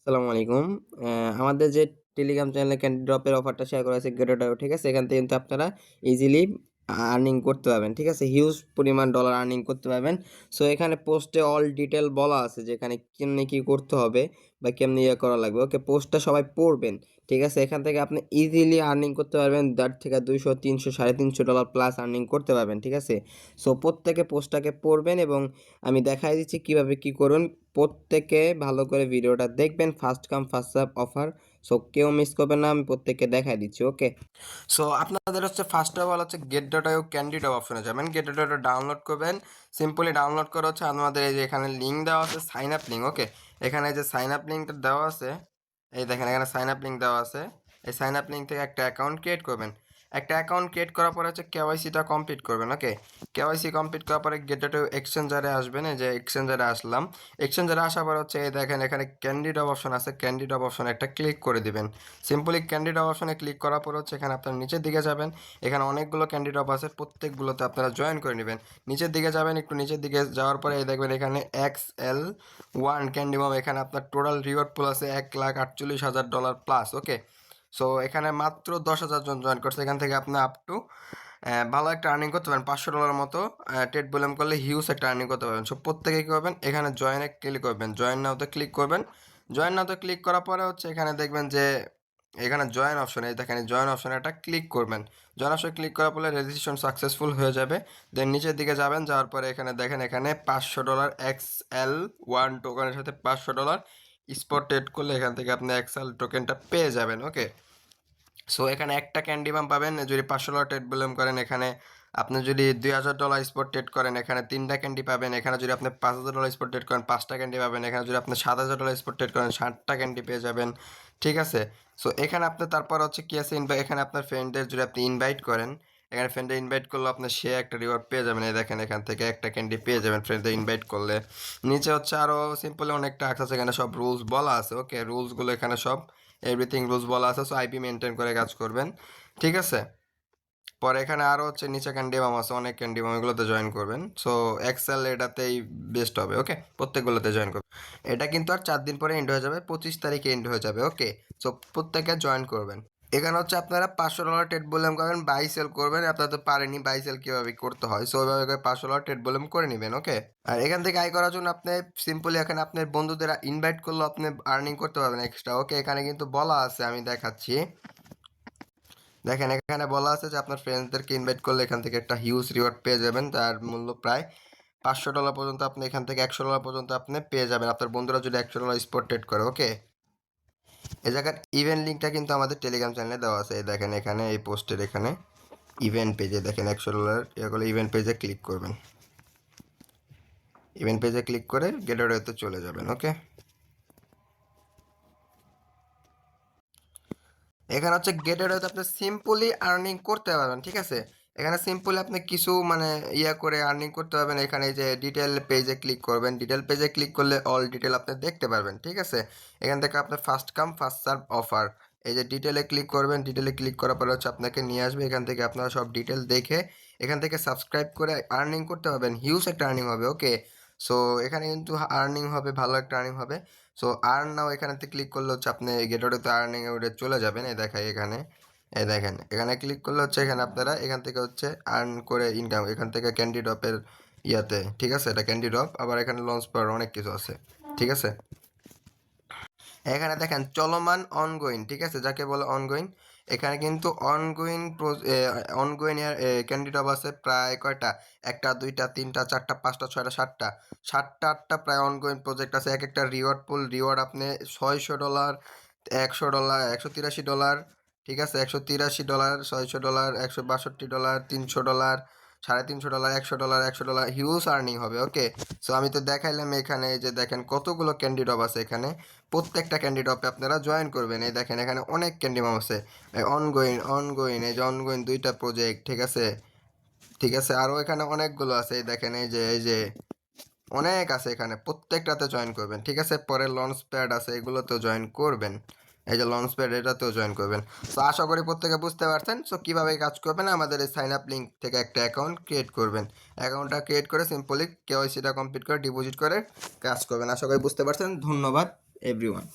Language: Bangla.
আসসালামু আলাইকুম। আমাদের যে টেলিগ্রাম চ্যানেলে ক্যান্ডি ড্রপের অফারটা শেয়ার করা হয়েছে গেটোটাও, ঠিক আছে? এখান থেকে কিন্তু আপনারা ইজিলি আর্নিং করতে পারবেন, ঠিক আছে? হিউজ পরিমাণ ডলার আর্নিং করতে পারবেন। সো এখানে পোস্টে অল ডিটেল বলা আছে যে এখানে কেমনে কী করতে হবে বা কেমনে ইয়ে করা লাগবে। ওকে, পোস্টটা সবাই পড়বেন, ঠিক আছে? এখান থেকে আপনি ইজিলি আর্নিং করতে পারবেন 1.5 থেকে 200, 300, $350 প্লাস আর্নিং করতে পারবেন, ঠিক আছে? সো প্রত্যেকে পোস্টটাকে পড়বেন এবং আমি দেখাই দিচ্ছি কীভাবে কী করুন। প্রত্যেকে ভালো করে ভিডিওটা দেখবেন, first come first serve offer. So কেউ মিস করবেন না, আমি প্রত্যেককে দেখাই দিচ্ছি। ওকে, সো আপনাদের হচ্ছে ফার্স্ট অফ অল হচ্ছে গেট ডট আইও ক্যান্ডি ডট অপশনে যাবেন। গেট ডট আইও ডাউনলোড করবেন। সিম্পলি ডাউনলোড করে হচ্ছে আমাদের এই যে এখানে লিঙ্ক দেওয়া আছে, সাইন আপ লিঙ্ক। ওকে, এখানে যে সাইন আপ লিঙ্কটা দেওয়া আছে, এই দেখেন এখানে সাইন আপ লিঙ্ক দেওয়া আছে। এই সাইন আপ লিঙ্ক থেকে একটা অ্যাকাউন্ট ক্রিয়েট করবেন। একটা অ্যাকাউন্ট ক্রিয়েট করার পরে হচ্ছে কেওয়াইসিটা কমপ্লিট করবেন। ওকে, কেওয়াইসি কমপ্লিট করার পরে গেট ডট আইও এক্সচেঞ্জারে আসবেন। এই যে এক্সচেঞ্জারে আসলাম। এক্সচেঞ্জারে আসার পর হচ্ছে এই দেখেন এখানে ক্যান্ডিড অপশন আছে, ক্যান্ডিড অপশনে একটা ক্লিক করে দিবেন। সিম্পলি ক্যান্ডিড অপশনে ক্লিক করার পর হচ্ছে এখানে আপনার নিচের দিকে যাবেন। এখানে অনেকগুলো ক্যান্ডিড আছে, প্রত্যেকগুলোতে আপনারা জয়েন করে নেবেন। নিচের দিকে যাবেন, একটু নিচের দিকে যাওয়ার পরে এই দেখবেন এখানে XL1 ক্যান্ডিমাম, এখানে আপনার টোটাল রিওয়ার্ড পুল আছে $1,48,000 প্লাস। ওকে, সো এখানে মাত্র 10,000 জন জয়েন করছে। এখান থেকে আপনি আপ টু ভালো একটা আর্নিং করতে পারেন, $500 মতো টেট বলেম করলে হিউজ একটা আর্নিং করতে পারবেন। সো প্রত্যেকে কী করবেন, এখানে জয়েনে ক্লিক করবেন, জয়েন নাওতে ক্লিক করবেন। জয়েন নাওতে ক্লিক করার পরে হচ্ছে এখানে দেখবেন যে এখানে জয়েন অপশন, এই দেখেন জয়েন অপশনে একটা ক্লিক করবেন। জয়েন অপশনে ক্লিক করার পরে রেজিস্ট্রেশন সাকসেসফুল হয়ে যাবে। দেন নিচের দিকে যাবেন, যাওয়ার পরে এখানে দেখেন এখানে $500 XL1 টোকেনের সাথে $500 স্পট ট্রেড করলে এখান থেকে আপনি XL টোকেনটা পেয়ে যাবেন। ওকে, সো এখানে একটা ক্যান্ডি বাম পাবেন যদি $500 ট্রেড বলেম করেন। এখানে আপনি যদি $2,000 স্পট ট্রেড করেন এখানে 3টা ক্যান্ডি পাবেন। এখানে যদি আপনি $5,000 স্পট ট্রেড করেন 5টা ক্যান্ডি পাবেন। এখানে যদি আপনি $7,000 স্পট ট্রেড করেন 60টা ক্যান্ডি পেয়ে যাবেন, ঠিক আছে? সো এখানে আপনি তারপর হচ্ছে কি আছে, এখানে আপনার ফ্রেন্ডদের যদি আপনি ইনভাইট করেন, এখানে ফ্রেন্ডদের ইনভাইট করলে আপনি সে একটা রিওয়ার্ড পেয়ে যাবেন। এই দেখেন এখান থেকে একটা ক্যান্ডি পেয়ে যাবেন ফ্রেন্ডদের ইনভাইট করলে। নিচে হচ্ছে আরও সিম্পলি অনেকটা আছে, এখানে সব রুলস বলা আছে। ওকে, রুলসগুলো এখানে সব এভরিথিং রুলস বলা আছে। সো আইপি মেনটেন করে কাজ করবেন, ঠিক আছে? পরে এখানে আরও হচ্ছে নিচে ক্যান্ডিবাম আছে, অনেক ক্যান্ডিবাম, এগুলোতে জয়েন করবেন। সো এক্সেল এটাতেই বেস্ট হবে। ওকে, প্রত্যেকগুলোতে জয়েন করবেন। এটা কিন্তু আর 4 দিন পরে এন্ড হয়ে যাবে, 25 তারিখে এন্ড হয়ে যাবে। ওকে, সো প্রত্যেকে জয়েন করবেন। এখানে হচ্ছে আপনারা $500 ট্রেড বলেম করেন, বাই সেল করবেন। আপনারা তো পারেনি বাই সেল কীভাবে করতে হয়, সো ওইভাবে করে $500 ট্রেড বলেম করে নেবেন। ওকে, আর এখান থেকে আয় করার জন্য আপনি সিম্পলি এখানে আপনার বন্ধুদের ইনভাইট করলেও আপনি আর্নিং করতে পারবেন এক্সট্রা। ওকে, এখানে কিন্তু বলা আছে, আমি দেখাচ্ছি। দেখেন এখানে বলা আছে যে আপনার ফ্রেন্ডসদেরকে ইনভাইট করলে এখান থেকে একটা হিউজ রিওয়ার্ড পেয়ে যাবেন, যার মূল্য প্রায় $500 পর্যন্ত। আপনি এখান থেকে $100 পর্যন্ত আপনি পেয়ে যাবেন, আপনার বন্ধুরা যদি $100 স্পট ট্রেড করে। ওকে, এই জায়গার ইভেন্ট লিঙ্কটা কিন্তু আমাদের টেলিগ্রাম চ্যানেলে দেওয়া আছে। দেখেন এখানে এই পোস্টের এখানে ইভেন্ট পেজে দেখেন $100 এগুলো ইভেন্ট পেজে ক্লিক করবেন। ইভেন্ট পেজে ক্লিক করে গেটওয়েতে চলে যাবেন। ওকে, এখানে হচ্ছে গেটওয়েতে আপনি সিম্পলি আর্নিং করতে পারবেন, ঠিক আছে? এখানে সিম্পলি আপনি কিছু মানে করে আর্নিং করতে পারবেন। এখানে যে ডিটেল পেজে ক্লিক করবেন, ডিটেল পেজে ক্লিক করলে অল ডিটেল আপনি দেখতে পারবেন, ঠিক আছে? এখান থেকে আপনার first come first serve offer, এই যে ডিটেলে ক্লিক করবেন। ডিটেলে ক্লিক করার পরে হচ্ছে আপনাকে নিয়ে আসবে, এখান থেকে আপনারা সব ডিটেল দেখে এখান থেকে সাবস্ক্রাইব করে আর্নিং করতে পারবেন, হিউজ একটা আর্নিং হবে। ওকে, সো এখানে কিন্তু আর্নিং হবে, ভালো একটা আর্নিং হবে। সো আর্ন নাও এখানেতে ক্লিক করলে হচ্ছে আপনি গেটওয়েতে আর্নিং এ চলে যাবেন। এই দেখাই এখানে, এই দেখেন এখানে ক্লিক করলে হচ্ছে এখানে আপনারা এখান থেকে হচ্ছে আর্ন করে ইনকাম, এখান থেকে ক্যান্ডি ড্রপের ইয়াতে, ঠিক আছে? এটা ক্যান্ডি ড্রপ, আবার এখানে লঞ্চ পাওয়ার অনেক কিছু আছে, ঠিক আছে? এখানে দেখেন চলমান অনগোয়িং, ঠিক আছে, যাকে বলে অনগোয়িং। এখানে কিন্তু অনগোয়িং ক্যান্ডি ড্রপ আছে প্রায় কয়টা, 1টা 2টা 3টা 4টা 5টা 6টা 7টা 7টা 8টা প্রায় অনগোয়িং প্রজেক্ট আছে। এক একটা রিওয়ার্ড পুল, রিওয়ার্ড আপনি $600, $100, $183, ঠিক আছে? $183, $600, $162, $300, $350, $100, $100 হিউজ আর্নিং হবে। ওকে, সো আমি তো দেখাইলাম এখানে, এই যে দেখেন কতগুলো ক্যান্ডি ড্রপ আছে এখানে। প্রত্যেকটা ক্যান্ডি ড্রপে আপনারা জয়েন করবেন। এই দেখেন এখানে অনেক ক্যান্ডি মাম আছে, অনগোয়িং এই যে অনগোয়িং 2টা প্রজেক্ট, ঠিক আছে? ঠিক আছে, আরও এখানে অনেকগুলো আছে। এই দেখেন এই যে অনেক আছে এখানে, প্রত্যেকটাতে জয়েন করবেন, ঠিক আছে? পরে লঞ্চ প্যাড আছে, এগুলোতেও জয়েন করবেন। এই যে লঞ্চ প্যাড, এটাতেও জয়েন করবেন। সো আশা করি প্রত্যেকে বুঝতে পারছেন। সো কীভাবে কাজ করবেন, আমাদের এই সাইন আপ লিঙ্ক থেকে একটা অ্যাকাউন্ট ক্রিয়েট করবেন। অ্যাকাউন্টটা ক্রিয়েট করে সিম্পলি কেওয়াইসিটা কমপ্লিট করে ডিপোজিট করে কাজ করবেন। আশা করি বুঝতে পারছেন। ধন্যবাদ এভরিওয়ান।